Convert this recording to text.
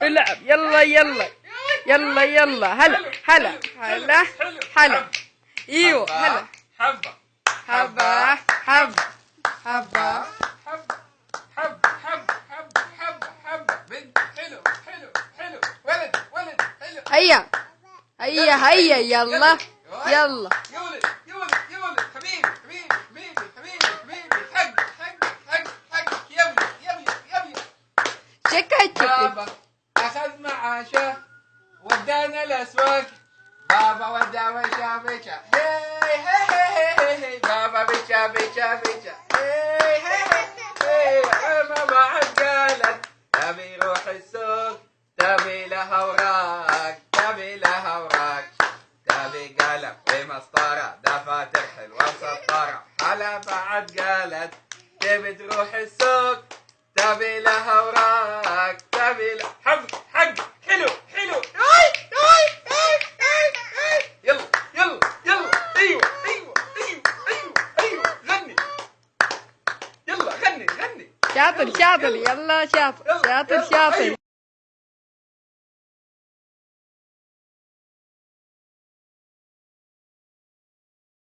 العب يلا يلا يلا يلا. هلا هلا هلا هلا. ايوه هلا. حبة حبة حبة حبة. حبة حبة حبة حبة حبة حبة. بنت حلو حلو حلو. ولد ولد حلو. هيا هيا هيا يلا يلا. يا ولد يا ولد يا ولد. حبيبي حبيبي حبيبي حبيبي حبيبي. حق حق حق حق. يا ولد يا ولد يا ولد. شكا بابا أخذ معاشه ودانا الأسواق. بابا ودا وشا بشا. هي هي هي هي. بابا بشا بشا بشا. هي هي هي. ماما عاد قالت تبي يروح السوق، تبي لها اوراق، تبي لها اوراق، تبي قلم ومسطرة دفاتر حلوة مسطرة. هلا بعد قالت تبي تروح السوق، تبي لها اوراق، تبي لها حق حق. حلو حلو. اي اي اي اي اي. يلا يلا يلا. ايوه ايوه ايوه ايوه ايوه. غني يلا غني غني. شاطر شاطر يلا شاطر شاطر شاطر.